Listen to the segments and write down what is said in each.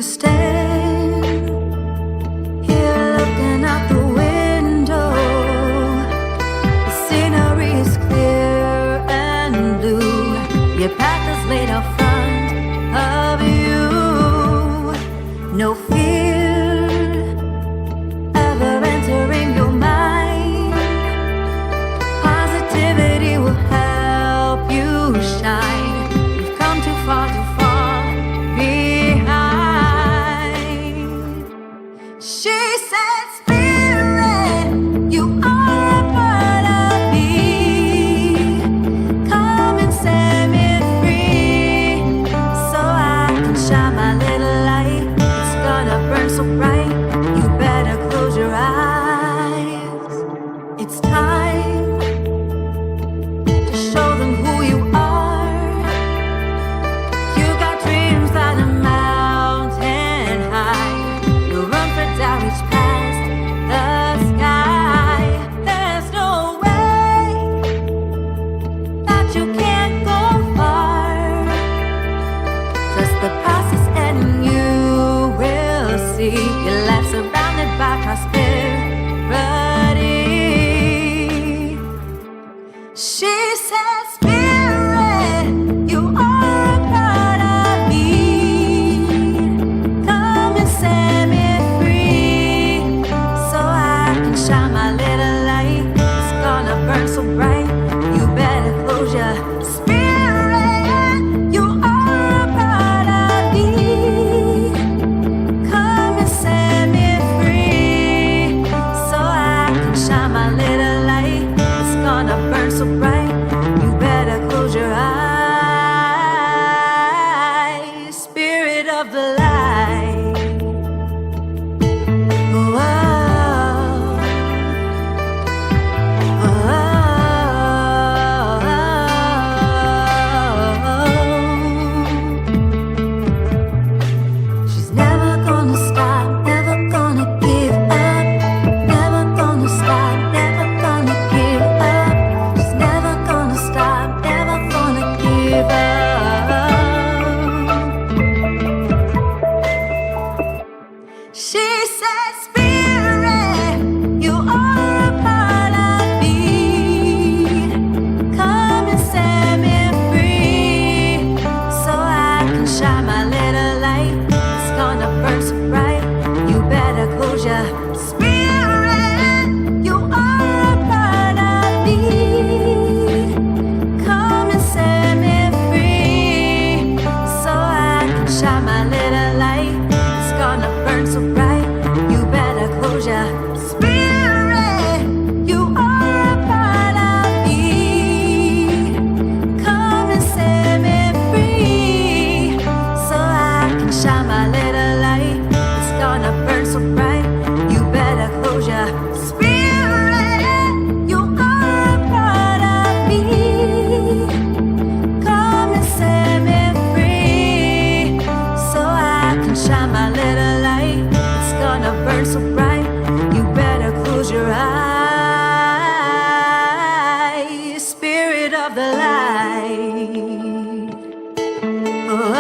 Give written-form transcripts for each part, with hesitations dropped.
stand here looking out the window. The scenery is clear and blue. Your path is laid out front of you. No fear ever entering your mind. Positivity will help you shine. You've come too far to fall behind. She said, Spirit, you are a part of me. Come and set me free, so I can shine my little light. It's gonna burn so bright, you better close your eyes. It's time to show them who you are. You got dreams that are mountain high. No room for doubt, reach past the sky. There's no way that you can't go far. Trust the process and you will see your life surrounded by prosperity. She said, Spirit, you are a part of me. Come and set me free, so I can shine my little light. It's gonna burn so bright, you better close your spirit. You are a part of me. Come and set me free, so I can shine my little light. It's gonna burn so bright, you better close your eyes. Spirit of the light. Oh, oh, oh. She's never gonna stop, never gonna give up. Never gonna stop, never gonna give up. She's never gonna stop, never gonna give up. She said, Spirit, you are a part of me. Come and set me free, so I can shine my little light. It's gonna burn so bright, you better close your spirit. You are a part of me. Come and set me free, so I can shine my little light. It's gonna burn so bright, you better close your spirit. You are a part of me. Come and set me free, so I can shine my little light. It's gonna burn so bright, you better close your spirit. You are a part of me. Come and set me free, so I can shine my little light. It's gonna burn so bright, you better close your eyes. Spirit of the light. Oh,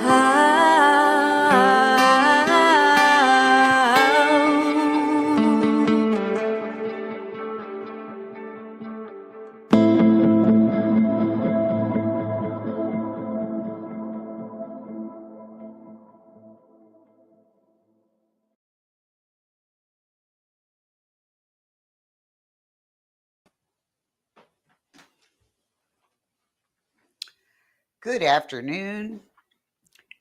oh, Good afternoon,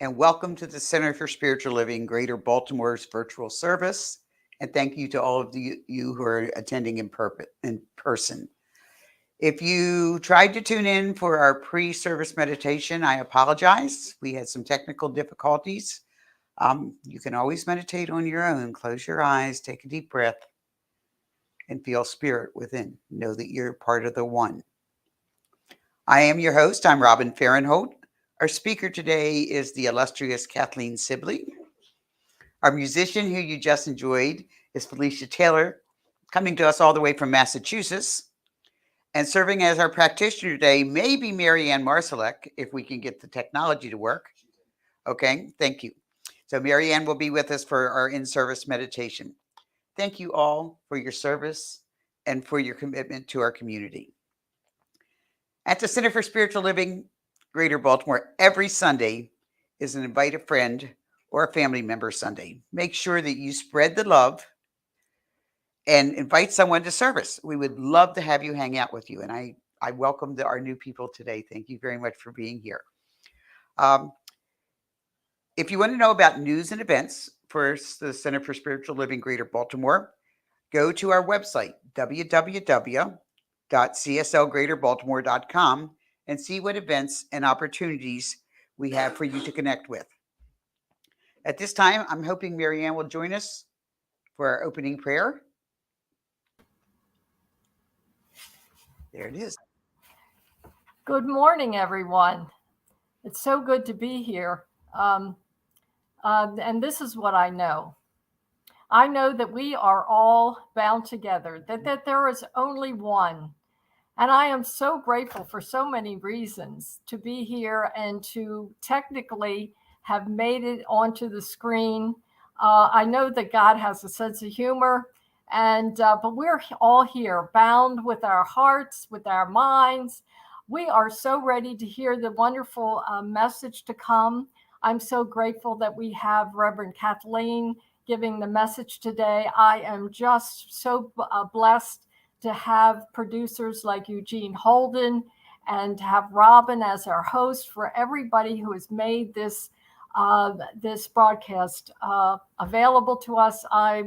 and welcome to the Center for Spiritual Living, Greater Baltimore's virtual service. And thank you to all of you who are attending in person. If you tried to tune in for our pre-service meditation, I apologize. We had some technical difficulties. You can always meditate on your own. Close your eyes, take a deep breath, and feel spirit within. Know that you're part of the one. I am your host. I'm Robin Fahrenholt. Our speaker today is the illustrious Kathleen Sibley. Our musician who you just enjoyed is Felicia Taylor, coming to us all the way from Massachusetts. And serving as our practitioner today may be Marianne Marsalek, if we can get the technology to work. Okay, thank you. So Marianne will be with us for our in-service meditation. Thank you all for your service and for your commitment to our community. At the Center for Spiritual Living, Greater Baltimore, every Sunday is an Invite a Friend or a Family Member Sunday. Make sure that you spread the love and invite someone to service. We would love to have you hang out with you. And I welcome our new people today. Thank you very much for being here. If you want to know about news and events for the Center for Spiritual Living Greater Baltimore, go to our website, www.cslgreaterbaltimore.com, and see what events and opportunities we have for you to connect with. At this time, I'm hoping Marianne will join us for our opening prayer. There it is. Good morning, everyone. It's so good to be here. And this is what I know. I know that we are all bound together, that there is only one. And I am so grateful for so many reasons to be here and to technically have made it onto the screen. I know that God has a sense of humor, but we're all here, bound with our hearts, with our minds. We are so ready to hear the wonderful message to come. I'm so grateful that we have Reverend Kathleen giving the message today. I am just so blessed to have producers like Eugene Holden and to have Robin as our host, for everybody who has made this broadcast available to us. I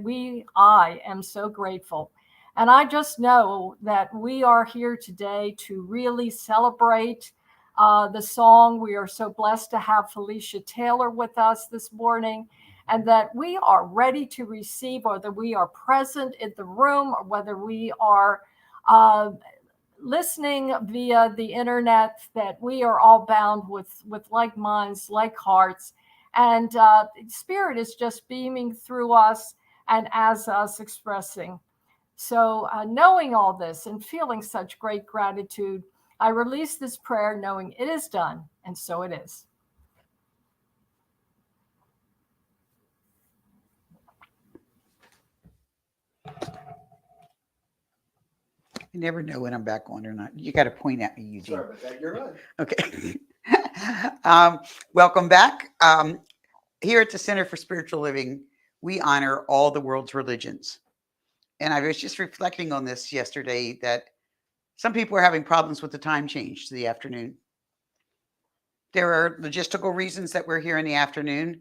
am so grateful. And I just know that we are here today to really celebrate the song. We are so blessed to have Felicia Taylor with us this morning, and that we are ready to receive, whether we are present in the room or whether we are listening via the internet, that we are all bound with like minds, like hearts. And Spirit is just beaming through us and as us expressing. So knowing all this and feeling such great gratitude, I release this prayer knowing it is done, and so it is. You never know when I'm back on or not. You got to point at me, Eugene. Sorry about that. You're right. Okay. Welcome back. Here at the Center for Spiritual Living, we honor all the world's religions. And I was just reflecting on this yesterday, that some people are having problems with the time change to the afternoon. There are logistical reasons that we're here in the afternoon.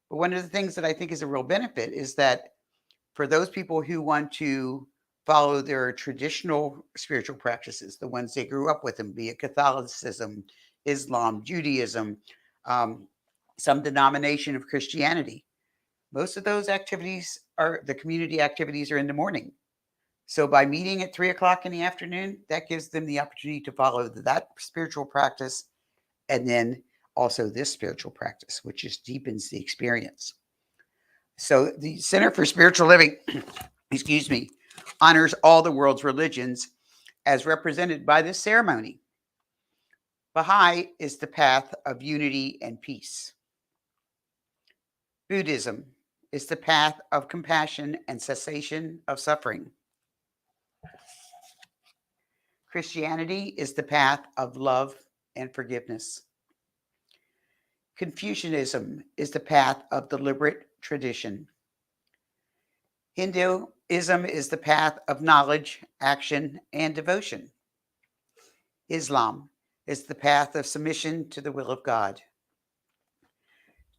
But one of the things that I think is a real benefit is that for those people who want to follow their traditional spiritual practices, the ones they grew up with, them, be it Catholicism, Islam, Judaism, some denomination of Christianity, most of those activities the community activities are in the morning. So by meeting at 3:00 in the afternoon, that gives them the opportunity to follow that spiritual practice, and then also this spiritual practice, which just deepens the experience. So the Center for Spiritual Living, excuse me, honors all the world's religions as represented by this ceremony. Baha'i is the path of unity and peace. Buddhism is the path of compassion and cessation of suffering. Christianity is the path of love and forgiveness. Confucianism is the path of deliberate tradition. Hinduism is the path of knowledge, action, and devotion. Islam is the path of submission to the will of God.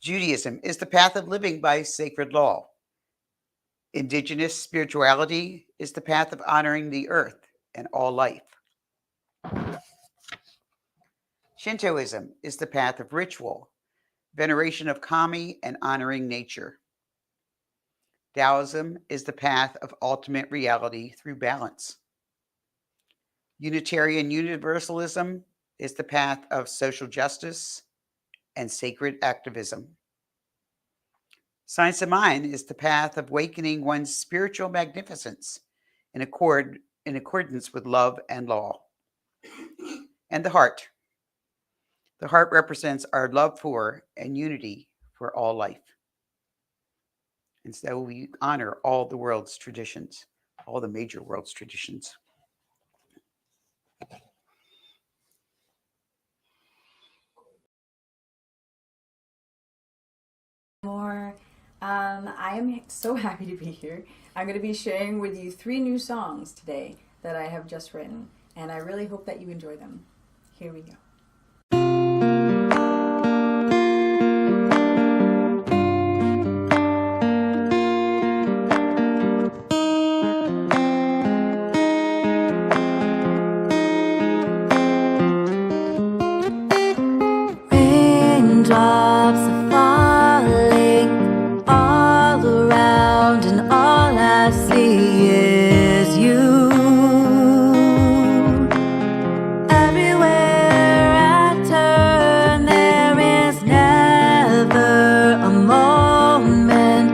Judaism is the path of living by sacred law. Indigenous spirituality is the path of honoring the earth and all life. Shintoism is the path of ritual, veneration of kami, and honoring nature. Taoism is the path of ultimate reality through balance. Unitarian Universalism is the path of social justice and sacred activism. Science of Mind is the path of awakening one's spiritual magnificence in accordance with love and law. And the heart. The heart represents our love for and unity for all life. And so we honor all the world's traditions, all the major world's traditions. More. I am so happy to be here. I'm going to be sharing with you 3 new songs today that I have just written, and I really hope that you enjoy them. Here we go. Raindrops are falling all around, and all I see is you. Everywhere I turn, there is never a moment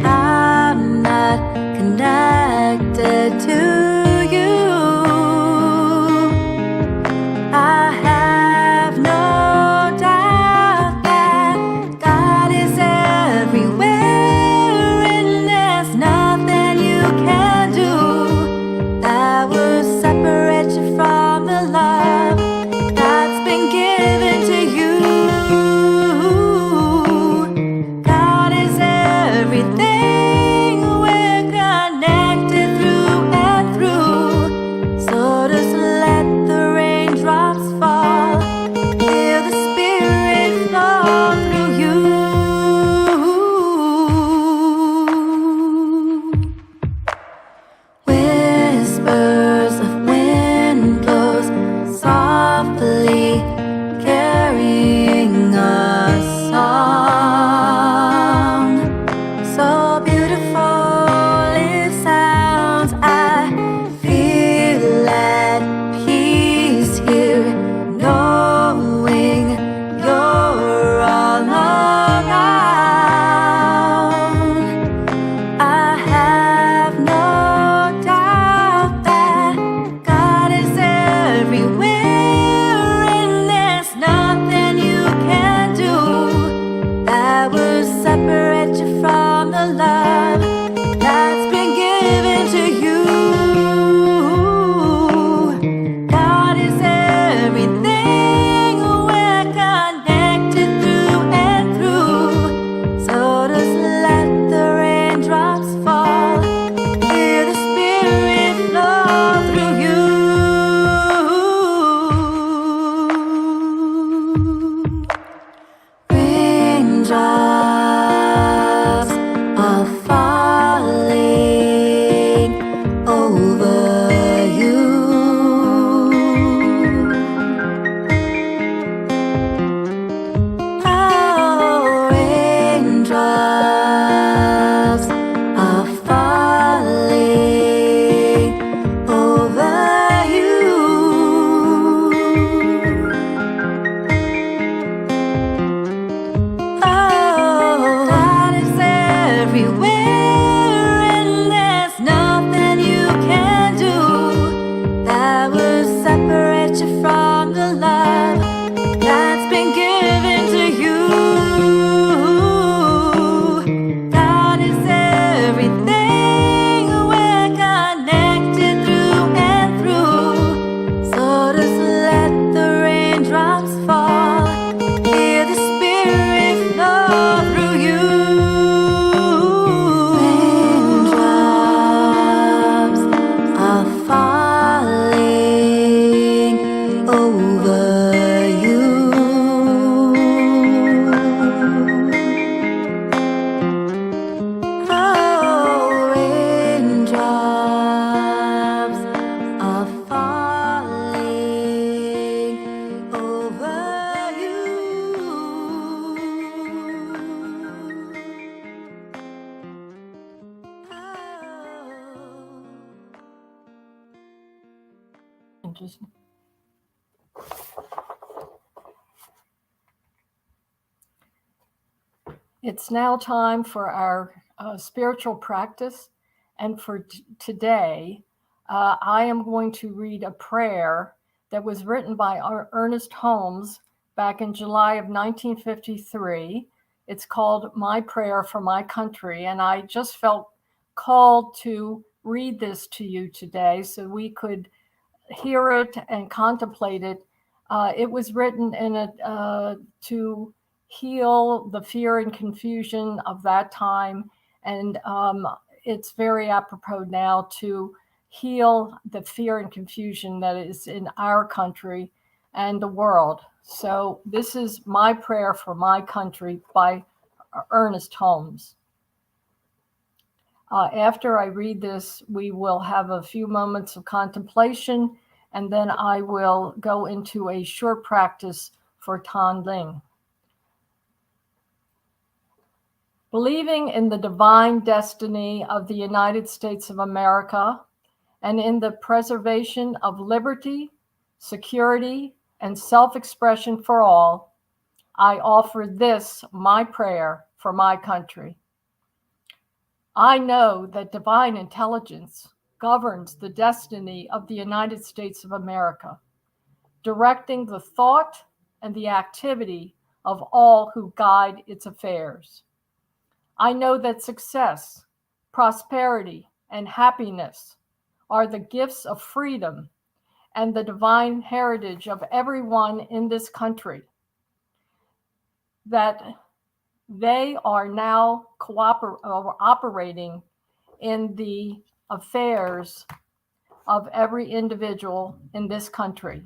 I'm not connected to you. I have no doubt that God is everywhere, and there's nothing you can do that will separate you from the love that's been given to you. God is everything, we're connected through and through. So just let the raindrops fall, feel the Spirit flow through you. Whispers of wind blows softly, carrying a song. So beautiful it sounds. I feel at peace here, knowing you're all around. I have no doubt that God is everywhere, and there's nothing you can do that will separate you from the love that's been given to you. God is everything, we're connected through and through. So just let the raindrops fall, hear the Spirit flow through you. Raindrops are falling over you. Oh, raindrops are falling over you. Oh, God is everywhere, and there's nothing you can do that will separate you from the love that's been given to you. God is everything, we're connected through and through. So just let the raindrops fall, hear the Spirit flow through you. Raindrops are falling over you. Oh, raindrops are falling over you. Just It's now time for our spiritual practice. And for today, I am going to read a prayer that was written by Ernest Holmes back in July of 1953. It's called My Prayer for My Country, and I just felt called to read this to you today so we could hear it and contemplate it. It was written to heal the fear and confusion of that time, and it's very apropos now to heal the fear and confusion that is in our country and the world. So this is My Prayer for My Country by Ernest Holmes. After I read this, we will have a few moments of contemplation, and then I will go into a short practice for Tan Ling. Believing in the divine destiny of the United States of America and in the preservation of liberty, security, and self-expression for all, I offer this, my prayer for my country. I know that divine intelligence governs the destiny of the United States of America, directing the thought and the activity of all who guide its affairs. I know that success, prosperity, and happiness are the gifts of freedom and the divine heritage of everyone in this country, that they are now operating in the affairs of every individual in this country.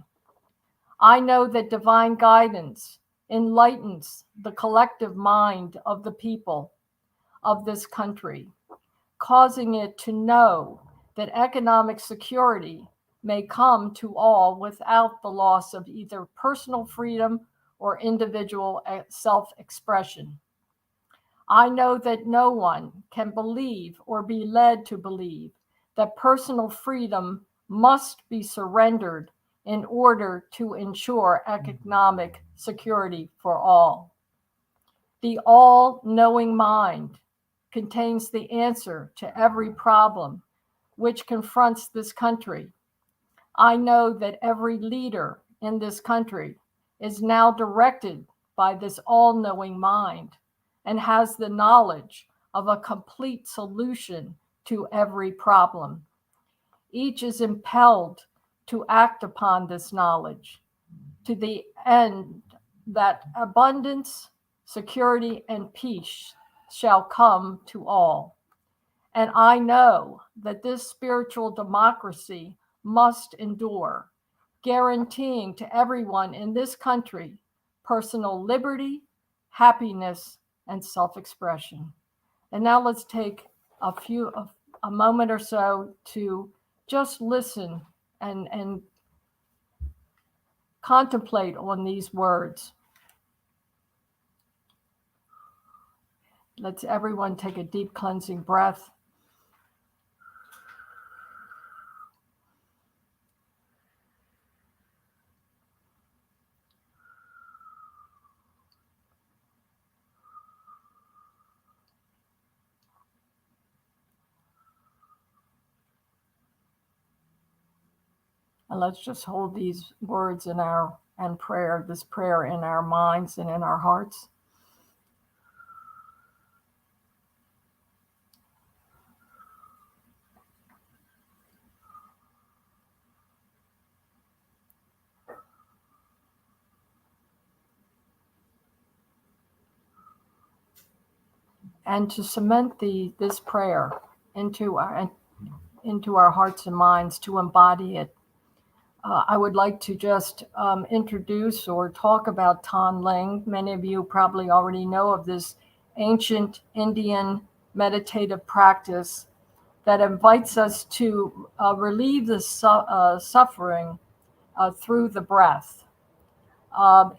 I know that divine guidance enlightens the collective mind of the people of this country, causing it to know that economic security may come to all without the loss of either personal freedom or individual self-expression. I know that no one can believe or be led to believe that personal freedom must be surrendered in order to ensure economic security for all. The all-knowing mind contains the answer to every problem which confronts this country. I know that every leader in this country is now directed by this all-knowing mind and has the knowledge of a complete solution to every problem. Each is impelled to act upon this knowledge to the end that abundance, security, and peace shall come to all. And I know that this spiritual democracy must endure, guaranteeing to everyone in this country personal liberty, happiness, and self-expression. And now let's take a moment or so to just listen and contemplate on these words. Let's everyone take a deep cleansing breath. And let's just hold these words in this prayer in our minds and in our hearts. And to cement this prayer into our hearts and minds, to embody it, I would like to just introduce or talk about Tan Ling. Many of you probably already know of this ancient Indian meditative practice that invites us to relieve the suffering through the breath.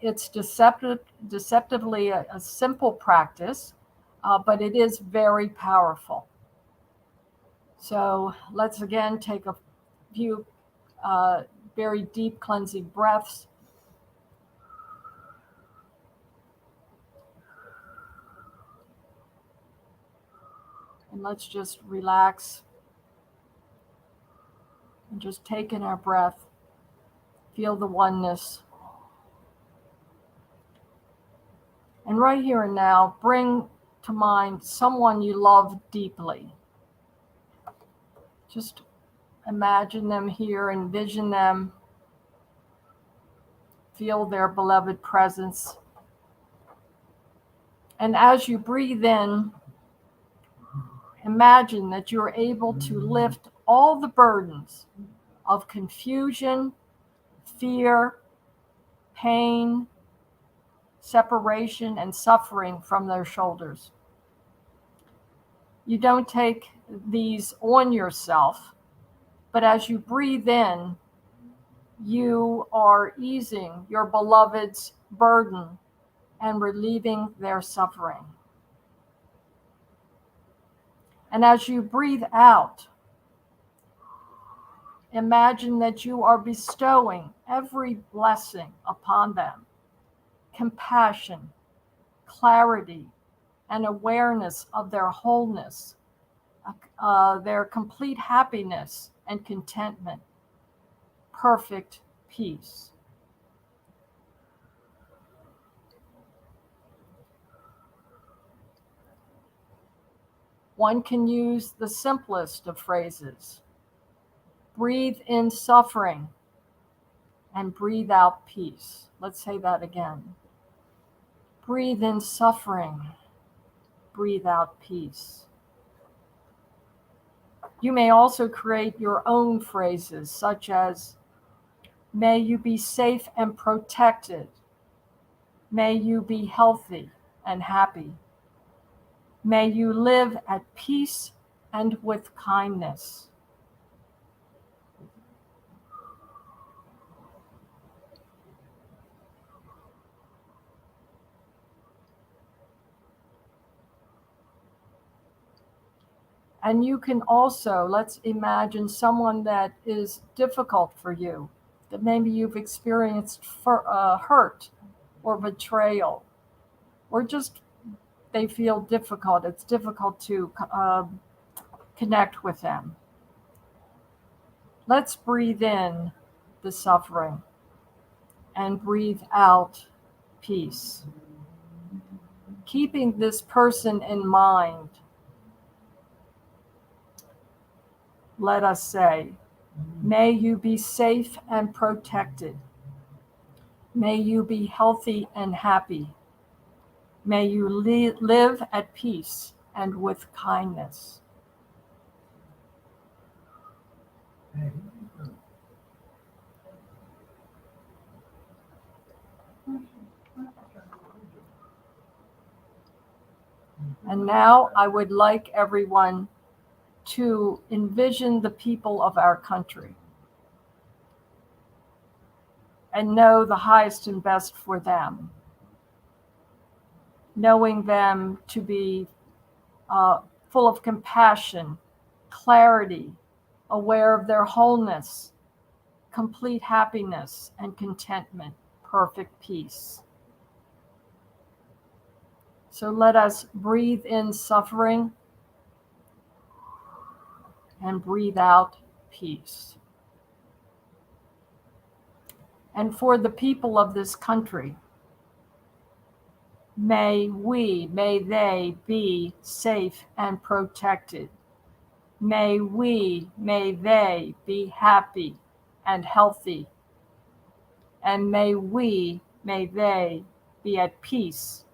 It's deceptively a simple practice, but it is very powerful. So let's again take a few very deep cleansing breaths. And let's just relax and just take in our breath, Feel the oneness. And right here and now, bring to mind someone you love deeply. Just imagine them here, envision them, feel their beloved presence. And as you breathe in, imagine that you're able to lift all the burdens of confusion, fear, pain, separation, and suffering from their shoulders. You don't take these on yourself, but as you breathe in, you are easing your beloved's burden and relieving their suffering. And as you breathe out, imagine that you are bestowing every blessing upon them: compassion, clarity, and awareness of their wholeness, their complete happiness and contentment, perfect peace. One can use the simplest of phrases. Breathe in suffering and breathe out peace. Let's say that again. Breathe in suffering, breathe out peace. You may also create your own phrases, such as, may you be safe and protected. May you be healthy and happy. May you live at peace and with kindness. And you can also, let's imagine someone that is difficult for you, that maybe you've experienced hurt or betrayal, or just they feel difficult. It's difficult to connect with them. Let's breathe in the suffering and breathe out peace. Keeping this person in mind, let us say, may you be safe and protected. May you be healthy and happy. May you live at peace and with kindness. And now I would like everyone to envision the people of our country and know the highest and best for them, knowing them to be full of compassion, clarity, aware of their wholeness, complete happiness and contentment, perfect peace. So let us breathe in suffering and breathe out peace. And for the people of this country, may they be safe and protected. May they be happy and healthy. And may they be at peace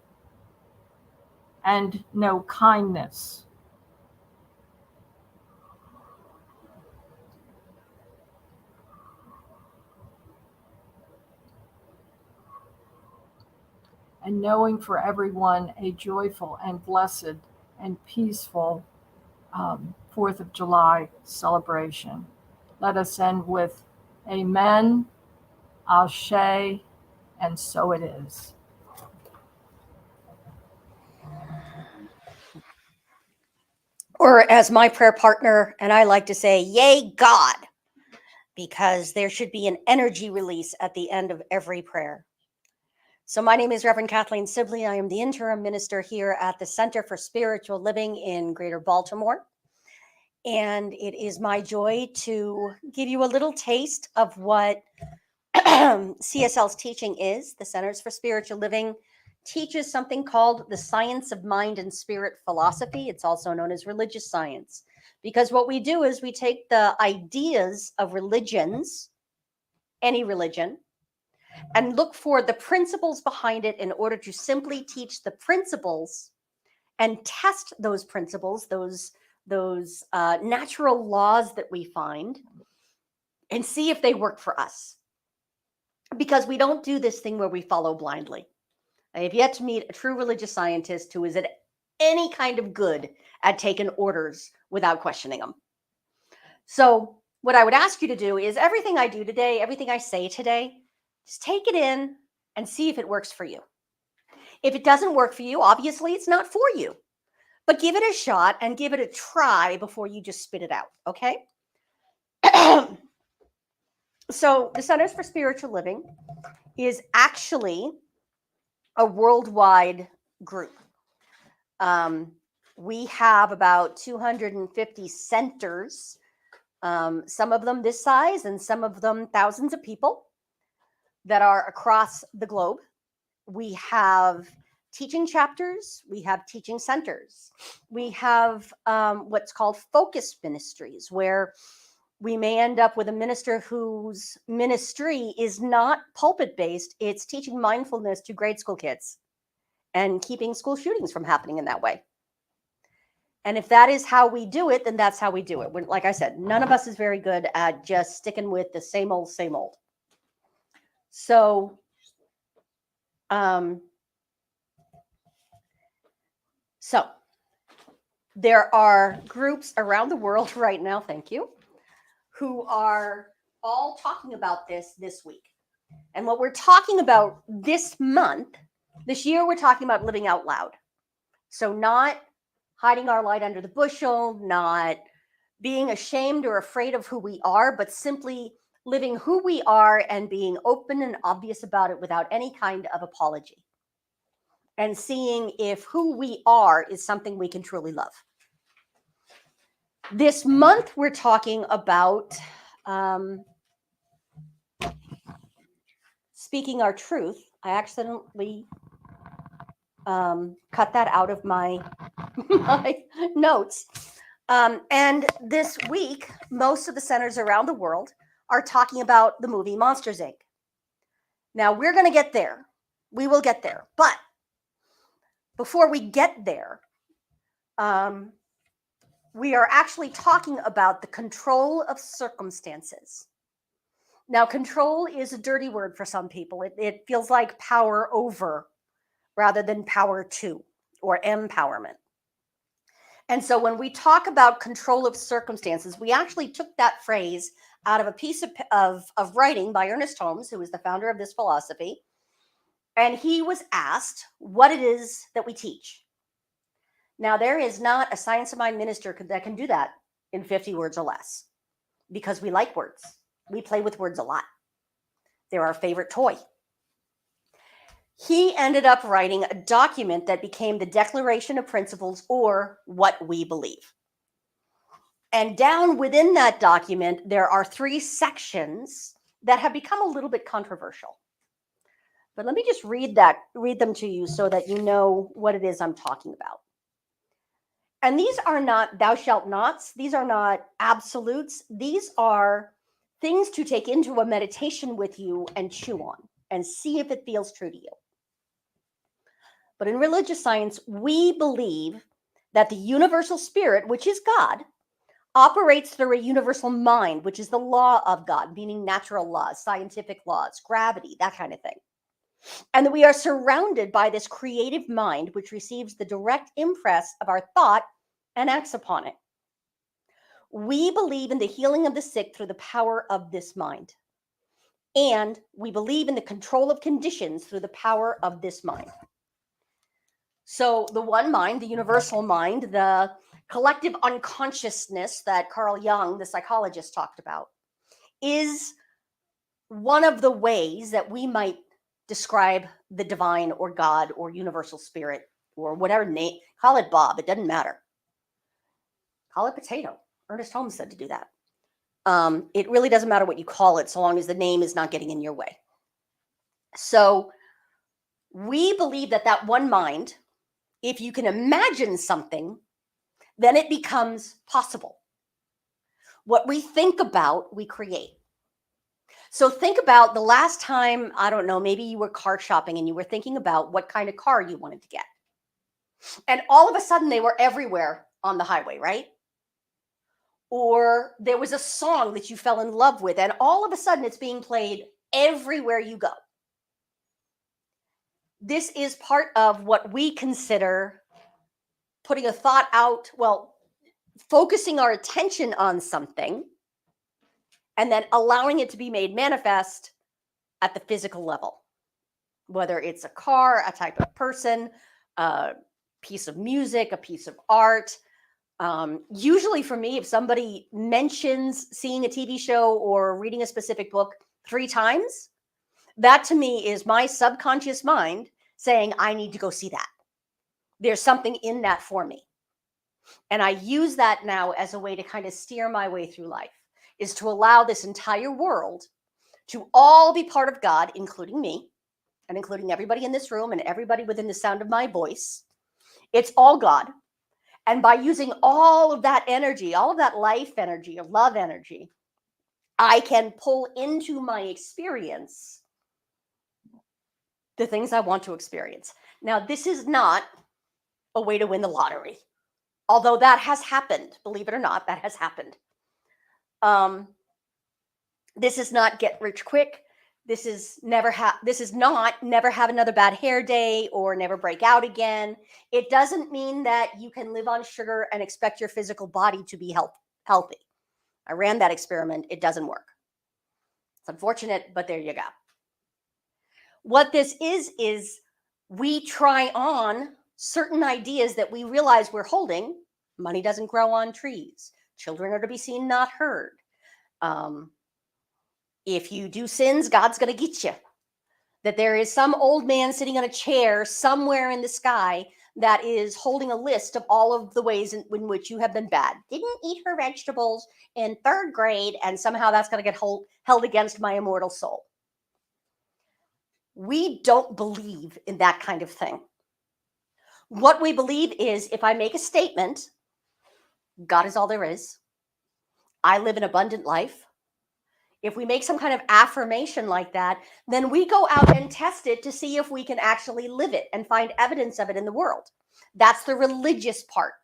and know kindness. And knowing for everyone a joyful and blessed and peaceful 4th of July celebration. Let us end with Amen, Ashe, and so it is. Or as my prayer partner and I like to say, yay, God, because there should be an energy release at the end of every prayer. So my name is Reverend Kathleen Sibley. I am the interim minister here at the Center for Spiritual Living in Greater Baltimore. And it is my joy to give you a little taste of what CSL's teaching is the Centers for Spiritual Living teaches something called the science of mind and spirit philosophy. It's also known as religious science, because what we do is we take the ideas of religions, any religion, and look for the principles behind it in order to simply teach the principles and test those principles, those natural laws that we find, and see if they work for us. Because we don't do this thing where we follow blindly. I have yet to meet a true religious scientist who is at any kind of good at taking orders without questioning them. So what I would ask you to do is everything I do today, everything I say today, just take it in and see if it works for you. If it doesn't work for you, obviously it's not for you. But give it a shot and give it a try before you just spit it out, okay? So the Centers for Spiritual Living is actually a worldwide group. We have about 250 centers, some of them this size and some of them thousands of people that are across the globe. We have teaching chapters, we have teaching centers, we have what's called focus ministries, where we may end up with a minister whose ministry is not pulpit based, it's teaching mindfulness to grade school kids and keeping school shootings from happening in that way. And if that is how we do it, then that's how we do it. Like I said, none of us is very good at just sticking with the same old, same old. So, there are groups around the world right now, thank you, who are all talking about this week. And what we're talking about this month, this year, we're talking about living out loud. So not hiding our light under the bushel, not being ashamed or afraid of who we are, but simply living who we are and being open and obvious about it without any kind of apology. And seeing if who we are is something we can truly love. This month, we're talking about speaking our truth. I accidentally cut that out of my notes. And this week, most of the centers around the world are talking about the movie Monsters, Inc. Now, we're going to get there. We will get there. But before we get there, we are actually talking about the control of circumstances. Now, control is a dirty word for some people. It feels like power over rather than power to or empowerment. And so when we talk about control of circumstances, we actually took that phrase out of a piece of writing by Ernest Holmes, who is the founder of this philosophy. And he was asked what it is that we teach. Now, there is not a science of mind minister that can do that in 50 words or less, because we like words. We play with words a lot. They're our favorite toy. He ended up writing a document that became the Declaration of Principles, or What We Believe. And down within that document, there are 3 sections that have become a little bit controversial. But let me just read them to you so that you know what it is I'm talking about. And these are not thou shalt nots. These are not absolutes. These are things to take into a meditation with you and chew on and see if it feels true to you. But in religious science, we believe that the universal spirit, which is God, operates through a universal mind, which is the law of God, meaning natural laws, scientific laws, gravity, that kind of thing. And that we are surrounded by this creative mind, which receives the direct impress of our thought and acts upon it. We believe in the healing of the sick through the power of this mind. And we believe in the control of conditions through the power of this mind. So the one mind, the universal mind, the collective unconsciousness that Carl Jung, the psychologist, talked about, is one of the ways that we might describe the divine or God or universal spirit or whatever name. Call it Bob, it doesn't matter. Call it potato. Ernest Holmes said to do that. It really doesn't matter what you call it, so long as the name is not getting in your way. So we believe that that one mind, if you can imagine something, then it becomes possible. What we think about, we create. So think about the last time, I don't know, maybe you were car shopping and you were thinking about what kind of car you wanted to get. And all of a sudden they were everywhere on the highway, right? Or there was a song that you fell in love with, and all of a sudden it's being played everywhere you go. This is part of what we consider putting a thought out, well, focusing our attention on something and then allowing it to be made manifest at the physical level, whether it's a car, a type of person, a piece of music, a piece of art. Usually for me, if somebody mentions seeing a TV show or reading a specific book 3 times, that to me is my subconscious mind saying, I need to go see that. There's something in that for me. And I use that now as a way to kind of steer my way through life, is to allow this entire world to all be part of God, including me, and including everybody in this room and everybody within the sound of my voice. It's all God. And by using all of that energy, all of that life energy or love energy, I can pull into my experience the things I want to experience. Now, this is not a way to win the lottery, although that has happened. Believe it or not, that has happened. This is not get rich quick. This is never have another bad hair day or never break out again. It doesn't mean that you can live on sugar and expect your physical body to be healthy. I ran that experiment. It doesn't work. It's unfortunate, but there you go. What this is we try on certain ideas that we realize we're holding. Money doesn't grow on trees. Children are to be seen, not heard. If you do sins, God's going to get you. That there is some old man sitting on a chair somewhere in the sky that is holding a list of all of the ways in which you have been bad. Didn't eat her vegetables in 3rd grade, and somehow that's going to get held against my immortal soul. We don't believe in that kind of thing. What we believe is, if I make a statement, God is all there is. I live an abundant life. If we make some kind of affirmation like that, then we go out and test it to see if we can actually live it and find evidence of it in the world. That's the religious part.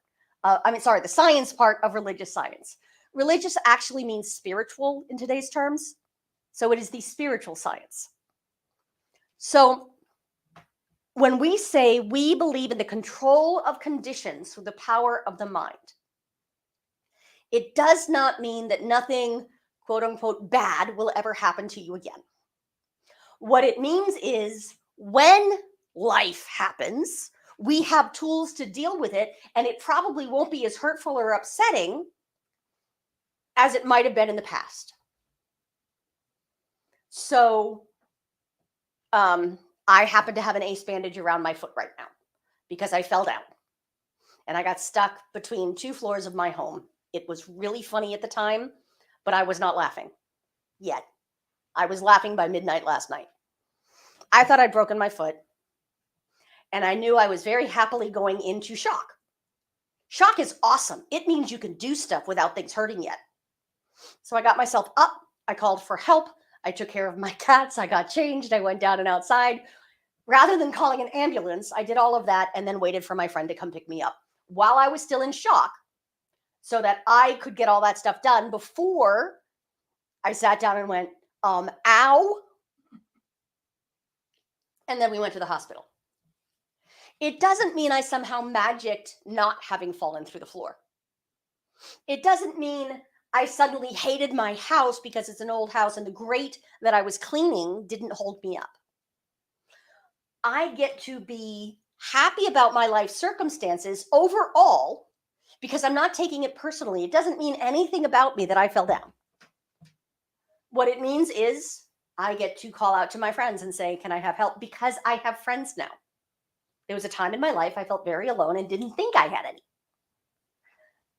The science part of religious science. Religious actually means spiritual in today's terms. So it is the spiritual science. So when we say we believe in the control of conditions through the power of the mind, it does not mean that nothing, quote unquote, bad will ever happen to you again. What it means is when life happens, we have tools to deal with it, and it probably won't be as hurtful or upsetting as it might have been in the past. So I happen to have an ace bandage around my foot right now because I fell down and I got stuck between 2 floors of my home. It was really funny at the time, but I was not laughing yet. I was laughing by midnight last night. I thought I'd broken my foot, and I knew I was very happily going into shock. Shock is awesome. It means you can do stuff without things hurting yet. So I got myself up. I called for help. I took care of my cats. I got changed. I went down and outside. Rather than calling an ambulance, I did all of that and then waited for my friend to come pick me up while I was still in shock so that I could get all that stuff done before I sat down and went, ow. And then we went to the hospital. It doesn't mean I somehow magicked not having fallen through the floor. It doesn't mean I suddenly hated my house because it's an old house and the grate that I was cleaning didn't hold me up. I get to be happy about my life circumstances overall because I'm not taking it personally. It doesn't mean anything about me that I fell down. What it means is I get to call out to my friends and say, can I have help? Because I have friends now. There was a time in my life I felt very alone and didn't think I had any.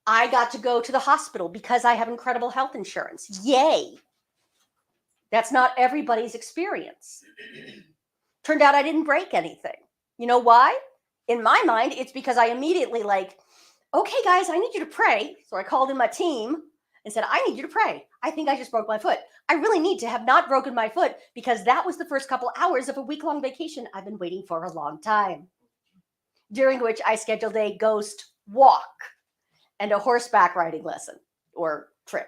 I got to go to the hospital because I have incredible health insurance. Yay. That's not everybody's experience. Turned out I didn't break anything. You know why? In my mind, it's because I immediately okay, guys, I need you to pray. So I called in my team and said, I need you to pray. I think I just broke my foot. I really need to have not broken my foot because that was the first couple hours of a week-long vacation I've been waiting for a long time, during which I scheduled a ghost walk and a horseback riding lesson or trip.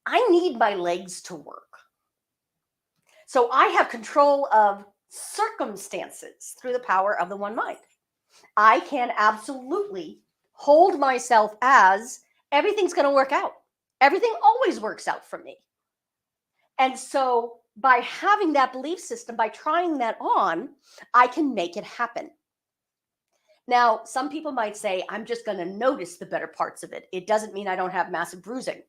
I need my legs to work. So I have control of circumstances through the power of the one mind. I can absolutely hold myself as everything's going to work out. Everything always works out for me. And so by having that belief system, by trying that on, I can make it happen. Now, some people might say, I'm just going to notice the better parts of it. It doesn't mean I don't have massive bruising.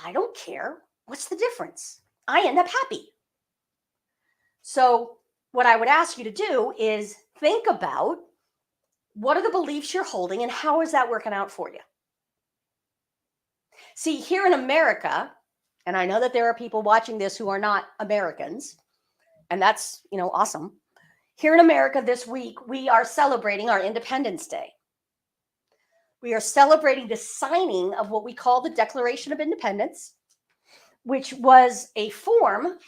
I don't care. What's the difference? I end up happy. So what I would ask you to do is think about what are the beliefs you're holding and how is that working out for you? See, here in America, and I know that there are people watching this who are not Americans, and that's, awesome. Here in America this week, we are celebrating our Independence Day. We are celebrating the signing of what we call the Declaration of Independence, which was a form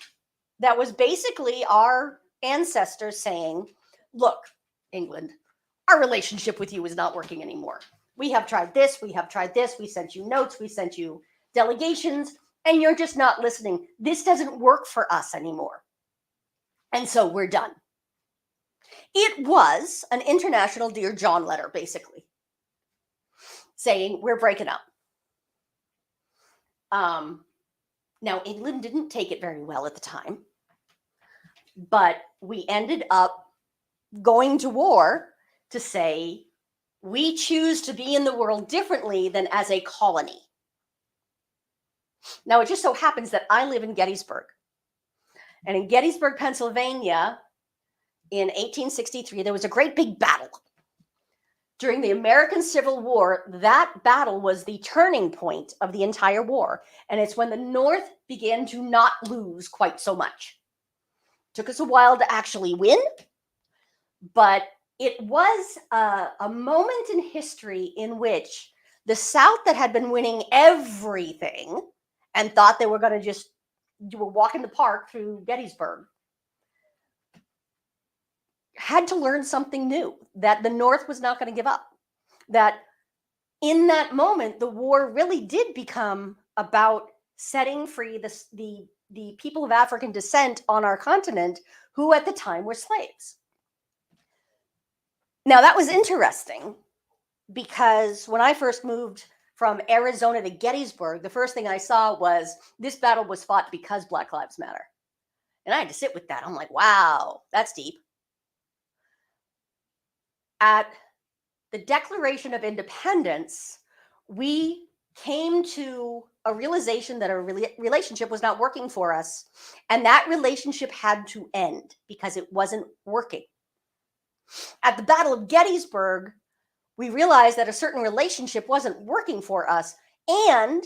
that was basically our ancestors saying, look, England, our relationship with you is not working anymore. We have tried this, we have tried this, we sent you notes, we sent you delegations, and you're just not listening. This doesn't work for us anymore. And so we're done. It was an international Dear John letter, basically, saying we're breaking up. Now, England didn't take it very well at the time, but we ended up going to war to say we choose to be in the world differently than as a colony. Now, it just so happens that I live in Gettysburg. And in Gettysburg, Pennsylvania, in 1863, there was a great big battle. During the American Civil War, that battle was the turning point of the entire war. And it's when the North began to not lose quite so much. It took us a while to actually win, but it was a moment in history in which the South that had been winning everything and thought they were going to just do a walk in the park through Gettysburg had to learn something new, that the North was not going to give up. That in that moment, the war really did become about setting free the people of African descent on our continent who at the time were slaves. Now, that was interesting because when I first moved from Arizona to Gettysburg, the first thing I saw was this battle was fought because Black Lives Matter. And I had to sit with that. I'm like, wow, that's deep. At the Declaration of Independence, we came to a realization that our relationship was not working for us, and that relationship had to end because it wasn't working. At the Battle of Gettysburg, we realized that a certain relationship wasn't working for us, and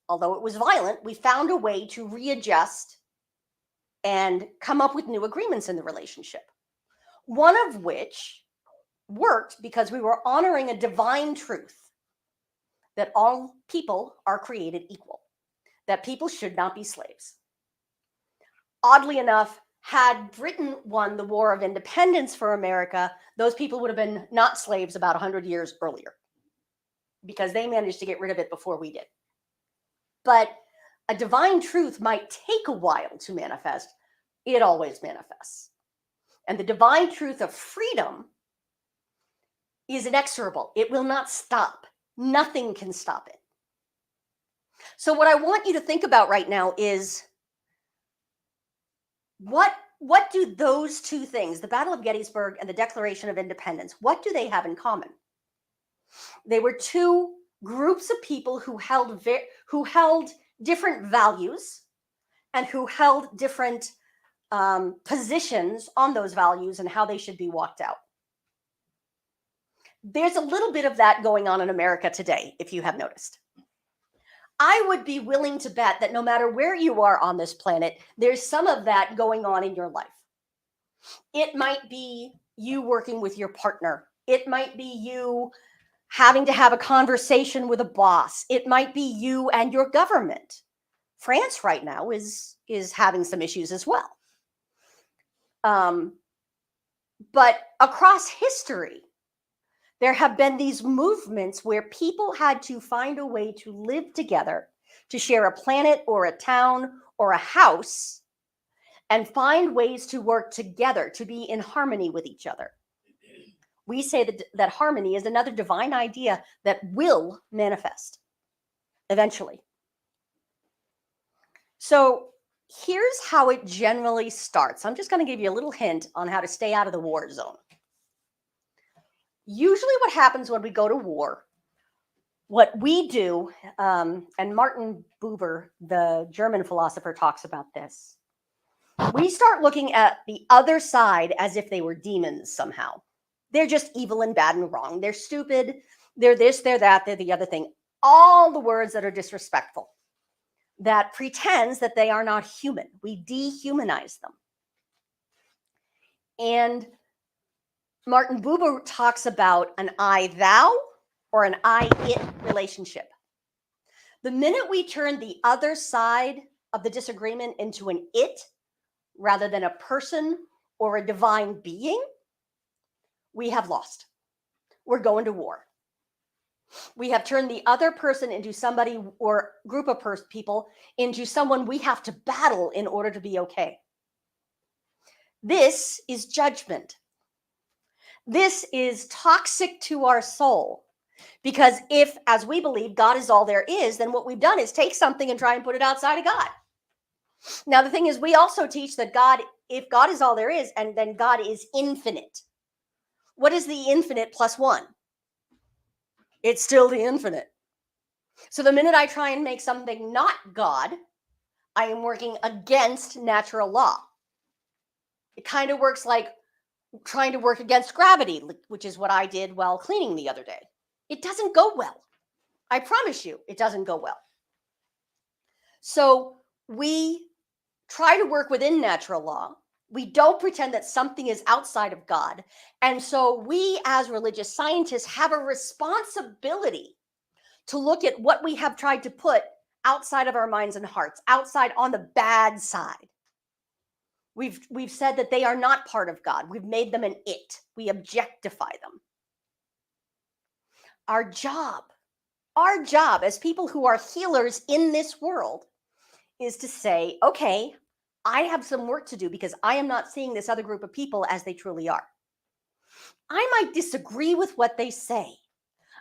although it was violent, we found a way to readjust and come up with new agreements in the relationship. One of which worked because we were honoring a divine truth that all people are created equal, that people should not be slaves. Oddly enough, had Britain won the War of Independence for America, those people would have been not slaves about 100 years earlier because they managed to get rid of it before we did. But a divine truth might take a while to manifest. It always manifests. And the divine truth of freedom is inexorable. It will not stop. Nothing can stop it. So what I want you to think about right now is what do those two things, the Battle of Gettysburg and the Declaration of Independence, what do they have in common? They were two groups of people who held different values and who held different positions on those values and how they should be walked out. There's a little bit of that going on in America today, if you have noticed. I would be willing to bet that no matter where you are on this planet, there's some of that going on in your life. It might be you working with your partner. It might be you having to have a conversation with a boss. It might be you and your government. France right now is having some issues as well. But across history, there have been these movements where people had to find a way to live together, to share a planet or a town or a house, and find ways to work together, to be in harmony with each other. We say that harmony is another divine idea that will manifest eventually. So here's how it generally starts. I'm just going to give you a little hint on how to stay out of the war zone. Usually what happens when we go to war, what we do, and Martin Buber, the German philosopher, talks about this. We start looking at the other side as if they were demons somehow. They're just evil and bad and wrong. They're stupid. They're this, they're that, they're the other thing. All the words that are disrespectful, that pretends that they are not human. We dehumanize them. And Martin Buber talks about an I-thou or an I-it relationship. The minute we turn the other side of the disagreement into an it, rather than a person or a divine being, we have lost. We're going to war. We have turned the other person into somebody or group of people into someone we have to battle in order to be okay. This is judgment. This is toxic to our soul, because if, as we believe, God is all there is, then what we've done is take something and try and put it outside of God. Now, the thing is, we also teach that God, if God is all there is, and then God is infinite. What is the infinite plus one? It's still the infinite. So the minute I try and make something not God, I am working against natural law. It kind of works like trying to work against gravity, which is what I did while cleaning the other day. It doesn't go well. I promise you, it doesn't go well. So we try to work within natural law. We don't pretend that something is outside of God. And so we, as religious scientists, have a responsibility to look at what we have tried to put outside of our minds and hearts, outside on the bad side. We've said that they are not part of God. We've made them an it. We objectify them. Our job as people who are healers in this world is to say, okay, I have some work to do because I am not seeing this other group of people as they truly are. I might disagree with what they say.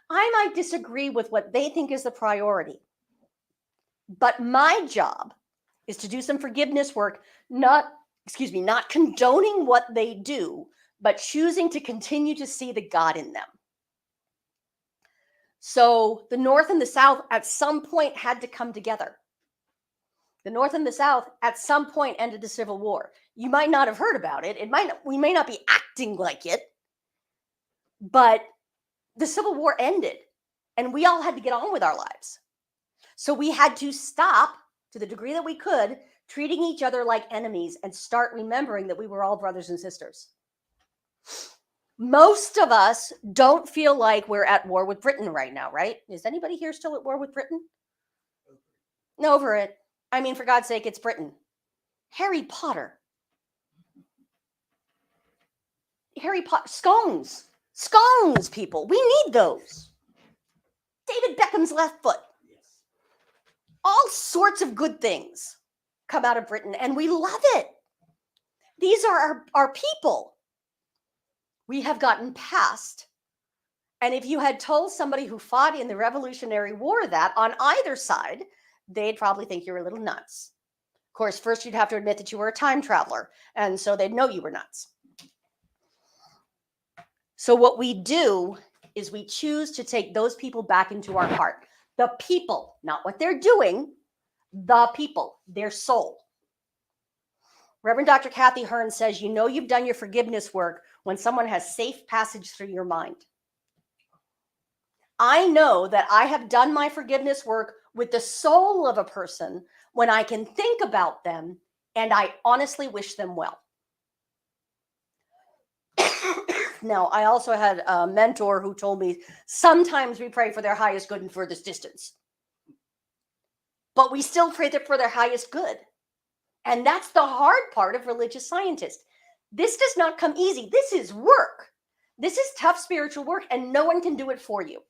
I might disagree with what they think is the priority. But my job is to do some forgiveness work, not condoning what they do, but choosing to continue to see the God in them. So the North and the South at some point had to come together. The North and the South at some point ended the Civil War. You might not have heard about it. We may not be acting like it, but the Civil War ended and we all had to get on with our lives. So we had to stop, to the degree that we could, treating each other like enemies and start remembering that we were all brothers and sisters. Most of us don't feel like we're at war with Britain right now, right? Is anybody here still at war with Britain? Over it. I mean, for God's sake, it's Britain. Harry Potter, scones, people. We need those. David Beckham's left foot. All sorts of good things come out of Britain, and we love it. These are our people. We have gotten past. And if you had told somebody who fought in the Revolutionary War that on either side, they'd probably think you're a little nuts. Of course, first you'd have to admit that you were a time traveler, and so they'd know you were nuts. So what we do is we choose to take those people back into our heart. The people, not what they're doing, the people, their soul. Reverend Dr. Kathy Hearn says, you know you've done your forgiveness work when someone has safe passage through your mind. I know that I have done my forgiveness work with the soul of a person when I can think about them and I honestly wish them well. Now, I also had a mentor who told me sometimes we pray for their highest good and furthest distance, but we still pray for their highest good. And that's the hard part of religious scientists. This does not come easy. This is work. This is tough spiritual work, and no one can do it for you.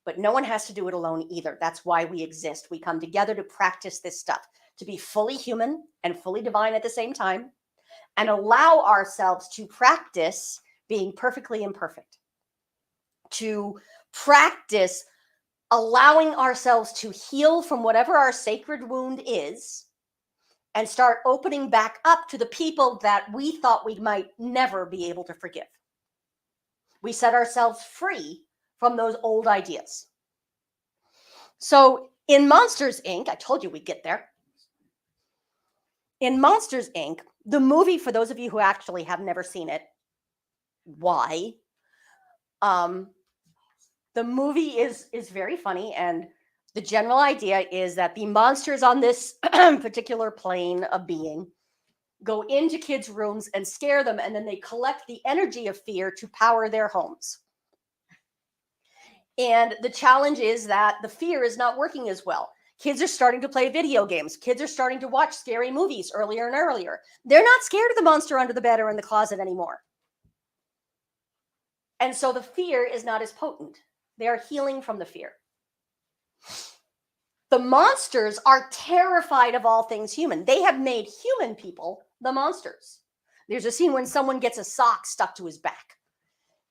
But no one has to do it alone either. That's why we exist. We come together to practice this stuff, to be fully human and fully divine at the same time, and allow ourselves to practice being perfectly imperfect, to practice allowing ourselves to heal from whatever our sacred wound is, and start opening back up to the people that we thought we might never be able to forgive. We set ourselves free from those old ideas. So in Monsters, Inc., I told you we'd get there. In Monsters, Inc., the movie, for those of you who actually have never seen it, why? The movie is very funny, and the general idea is that the monsters on this particular plane of being go into kids' rooms and scare them, and then they collect the energy of fear to power their homes. And the challenge is that the fear is not working as well. Kids are starting to play video games. Kids are starting to watch scary movies earlier and earlier. They're not scared of the monster under the bed or in the closet anymore. And so the fear is not as potent. They are healing from the fear. The monsters are terrified of all things human. They have made human people the monsters. There's a scene when someone gets a sock stuck to his back,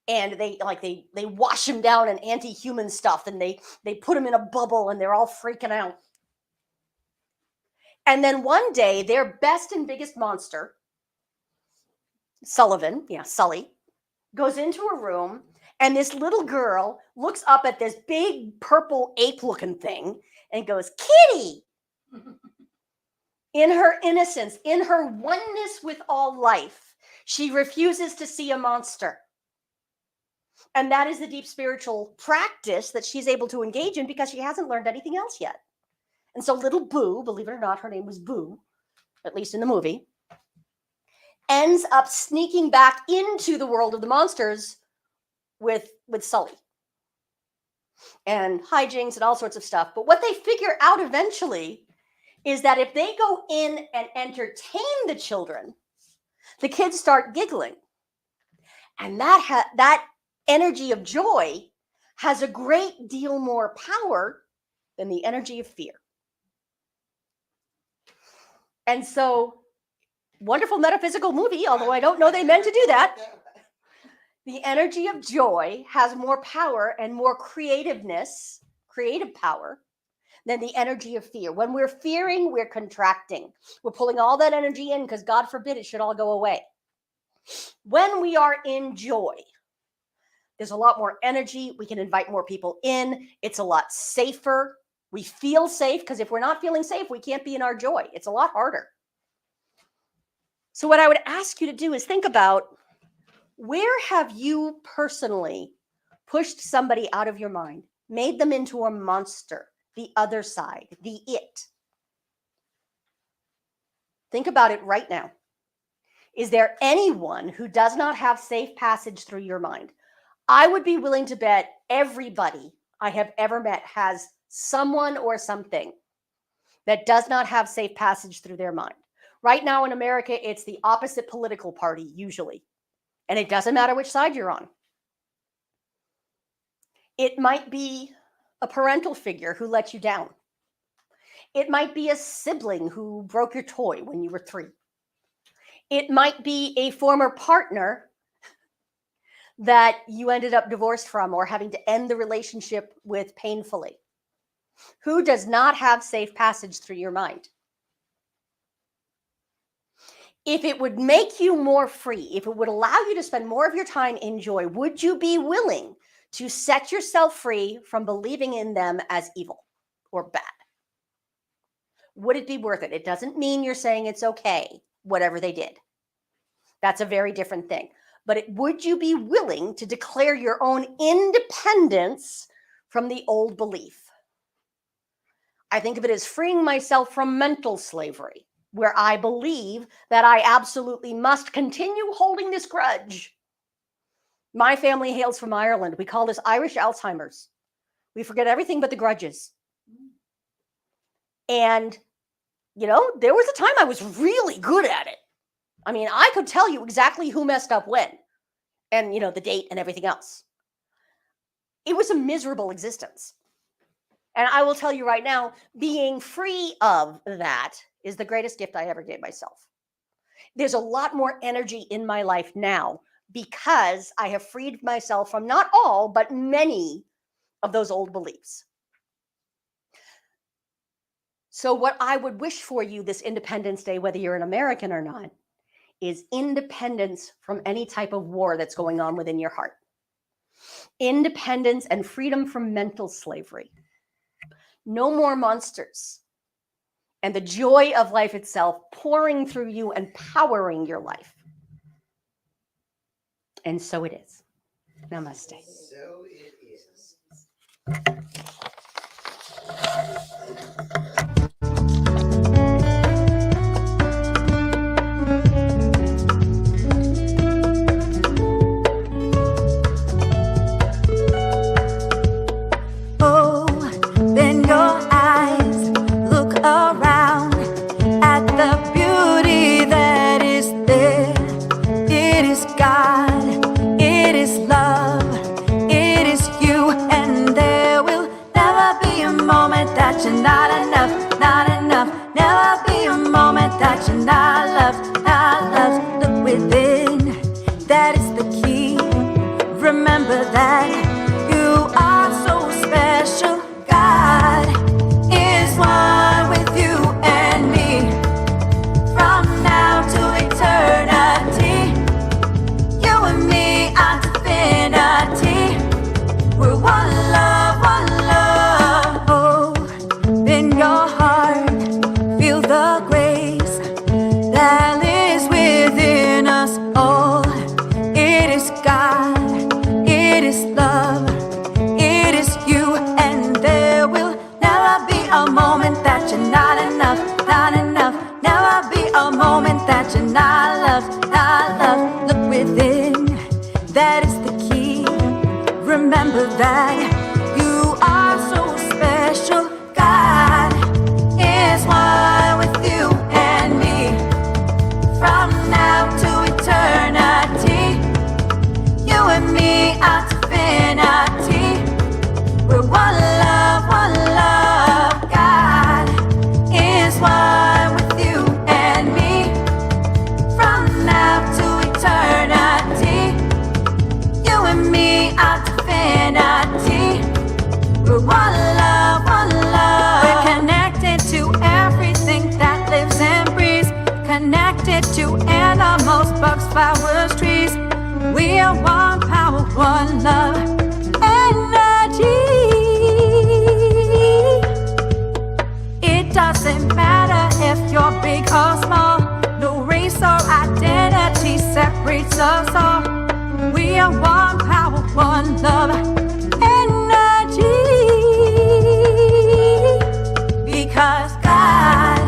and they wash him down in anti-human stuff, and they put him in a bubble, and they're all freaking out. And then one day, their best and biggest monster, Sully, goes into a room, and this little girl looks up at this big purple ape-looking thing and goes, "Kitty!" In her innocence, in her oneness with all life, she refuses to see a monster. And that is the deep spiritual practice that she's able to engage in because she hasn't learned anything else yet. And so little Boo, believe it or not, her name was Boo, at least in the movie, ends up sneaking back into the world of the monsters with Sully. And hijinks and all sorts of stuff. But what they figure out eventually is that if they go in and entertain the children, the kids start giggling. And that energy of joy has a great deal more power than the energy of fear. And so, wonderful metaphysical movie, although I don't know they meant to do that. The energy of joy has more power and more creative power than the energy of fear. When we're fearing, we're contracting. We're pulling all that energy in because God forbid it should all go away. When we are in joy, there's a lot more energy. We can invite more people in. It's a lot safer. We feel safe because if we're not feeling safe, we can't be in our joy. It's a lot harder. So what I would ask you to do is think about, where have you personally pushed somebody out of your mind, made them into a monster, the other side, the it? Think about it right now. Is there anyone who does not have safe passage through your mind? I would be willing to bet everybody I have ever met has someone or something that does not have safe passage through their mind. Right now in America, it's the opposite political party, usually. And it doesn't matter which side you're on. It might be a parental figure who let you down. It might be a sibling who broke your toy when you were 3. It might be a former partner that you ended up divorced from or having to end the relationship with painfully. Who does not have safe passage through your mind? If it would make you more free, if it would allow you to spend more of your time in joy, would you be willing to set yourself free from believing in them as evil or bad? Would it be worth it? It doesn't mean you're saying it's okay, whatever they did. That's a very different thing. but would you be willing to declare your own independence from the old belief? I think of it as freeing myself from mental slavery, where I believe that I absolutely must continue holding this grudge. My family hails from Ireland. We call this Irish Alzheimer's. We forget everything but the grudges. And, you know, there was a time I was really good at it. I mean, I could tell you exactly who messed up when and, you know, the date and everything else. It was a miserable existence. And I will tell you right now, being free of that is the greatest gift I ever gave myself. There's a lot more energy in my life now because I have freed myself from not all, but many of those old beliefs. So what I would wish for you this Independence Day, whether you're an American or not, is independence from any type of war that's going on within your heart. Independence and freedom from mental slavery. No more monsters. And the joy of life itself pouring through you and powering your life. And so it is. Namaste. So it is. Open your eyes, look around at the beauty that is there. It is God, it is love, it is you, and there will never be a moment that you're not enough, not enough. Never be a moment that you're not loved, not loved. Look within, that is the key. Remember that you are so special. God is one with you and me. From now to eternity, you and me are infinity. We're one love, one love. Open your heart, feel the grace that lives within us all. It is God, it is love, it is you, and there will never be a moment that you're not enough, not enough. Never be a moment that you're not loved, not loved. Look within, that is the key. Remember that you are so special. God is one with you and me. From now to eternity, you and me are infinity. We're one love, one love. God is one with you and me. From now to eternity, you and me are infinity. We're one love, one love. We're connected to everything that lives and breathes. Connected to animals, bugs, flowers, trees. We are one power, one love, energy. It doesn't matter if you're big or small. No race or identity separates us all. We are one power, one love, energy. Because God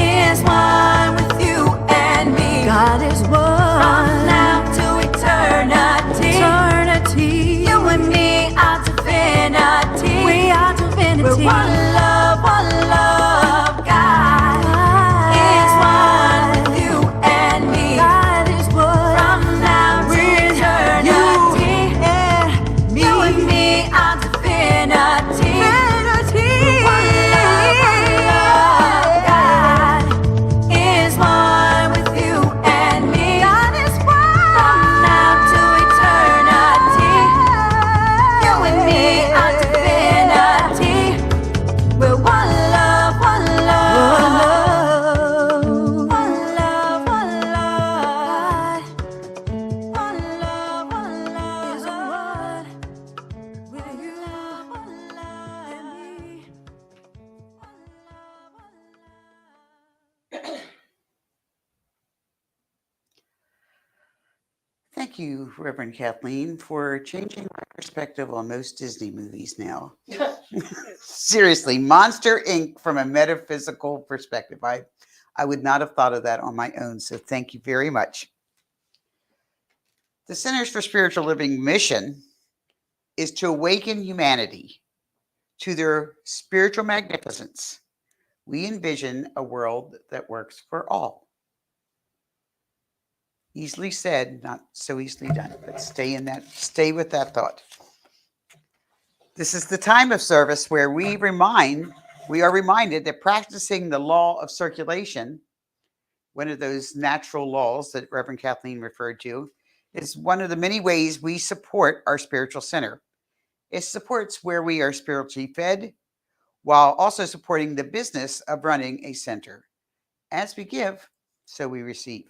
is one with you and me. God is one. From now to eternity, eternity. You thank you, Reverend Kathleen, for changing my perspective on most Disney movies now. Seriously, Monster Inc. from a metaphysical perspective. I would not have thought of that on my own, so thank you very much. The Centers for Spiritual Living mission is to awaken humanity to their spiritual magnificence. We envision a world that works for all. Easily said, not so easily done, but stay with that thought. This is the time of service where we are reminded that practicing the law of circulation, one of those natural laws that Reverend Kathleen referred to, is one of the many ways we support our spiritual center. It supports where we are spiritually fed, while also supporting the business of running a center. As we give, so we receive.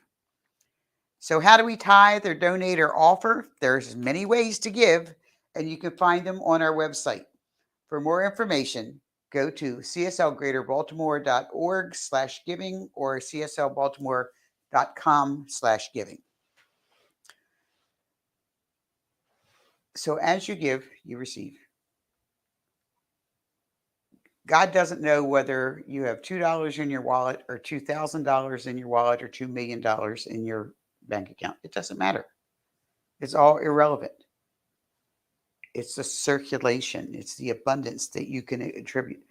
So how do we tithe or donate or offer? There's many ways to give, and you can find them on our website. For more information, go to cslgreaterbaltimore.org/giving or cslbaltimore.com/giving. So as you give, you receive. God doesn't know whether you have $2 in your wallet or $2,000 in your wallet or $2 million in your bank account. It doesn't matter. It's all irrelevant. It's the circulation. It's the abundance that you can attribute.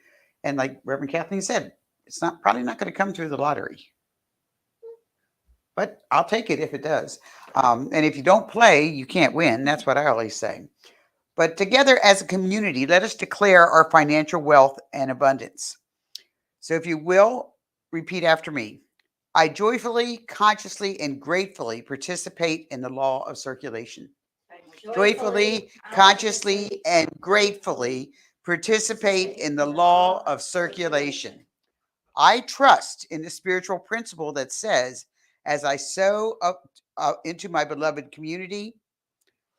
And like Reverend Kathleen said, it's probably not going to come through the lottery. But I'll take it if it does. And if you don't play, you can't win. That's what I always say. But together as a community, let us declare our financial wealth and abundance. So if you will, repeat after me. I joyfully, consciously, and gratefully participate in the law of circulation. Joyfully, consciously, and gratefully participate in the law of circulation. I trust in the spiritual principle that says, as I sow up into my beloved community.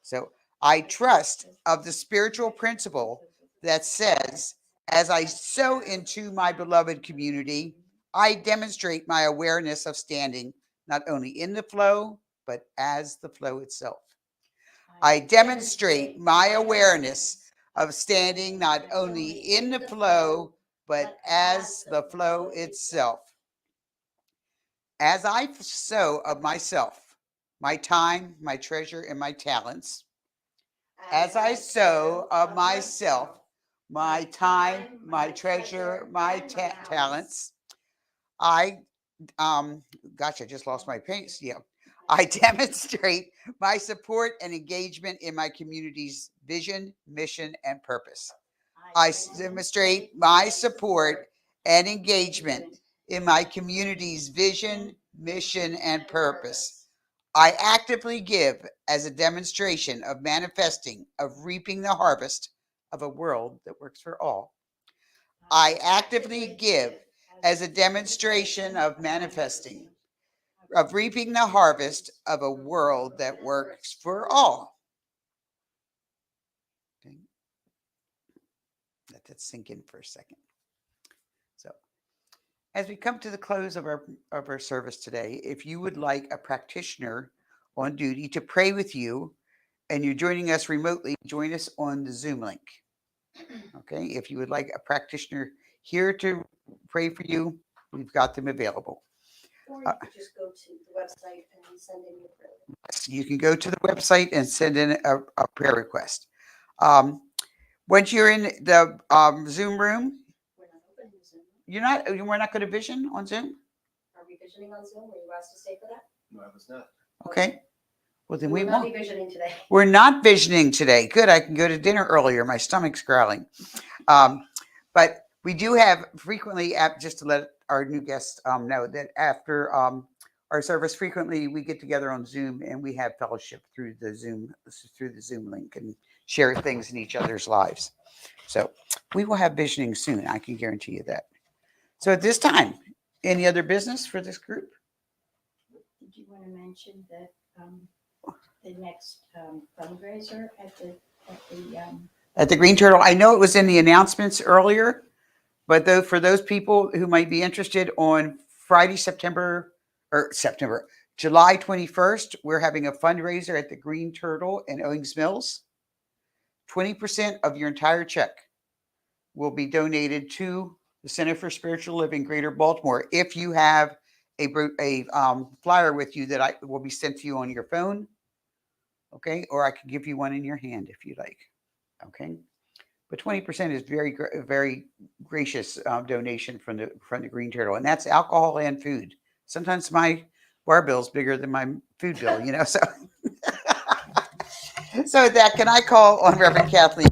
So I trust of the spiritual principle that says, as I sow into my beloved community, I demonstrate my awareness of standing not only in the flow, but as the flow itself. I demonstrate my awareness of standing not only in the flow, but as the flow itself. As I sow of myself, my time, my treasure, and my talents, as I sow of myself, my time, my treasure, my talents, I just lost my pace. Yeah. I demonstrate my support and engagement in my community's vision, mission, and purpose. I demonstrate my support and engagement in my community's vision, mission, and purpose. I actively give as a demonstration of manifesting, of reaping the harvest of a world that works for all. I actively give as a demonstration of manifesting, of reaping the harvest of a world that works for all. Okay. Let that sink in for a second. So, as we come to the close of our service today, if you would like a practitioner on duty to pray with you, and you're joining us remotely, join us on the Zoom link. Okay, if you would like a practitioner here to pray for you, we've got them available. Or you could just go to the website and send in your prayer request. You can go to the website and send in a prayer request. Once you're in the Zoom room, We're not opening Zoom. we're not going to vision on Zoom? Are we visioning on Zoom? Were you asked to stay for that? No, I was not. Okay. Well, then We we will not won't. be visioning today. We're not visioning today. Good. I can go to dinner earlier. My stomach's growling. But we do have frequently, just to let our new guests know, that after our service, frequently we get together on Zoom and we have fellowship through the Zoom link and share things in each other's lives. So we will have visioning soon. I can guarantee you that. So at this time, any other business for this group? Did you want to mention that the next fundraiser At the Green Turtle, I know it was in the announcements earlier, but for those people who might be interested, on Friday, July 21st, we're having a fundraiser at the Green Turtle in Owings Mills. 20% of your entire check will be donated to the Center for Spiritual Living Greater Baltimore. If you have a flyer with you that will be sent to you on your phone, okay, or I can give you one in your hand if you like, okay. But 20% is very gracious donation from the Green Turtle, and that's alcohol and food. Sometimes my bar bill's bigger than my food bill, you know. So, so with that, can I call on Reverend Kathleen?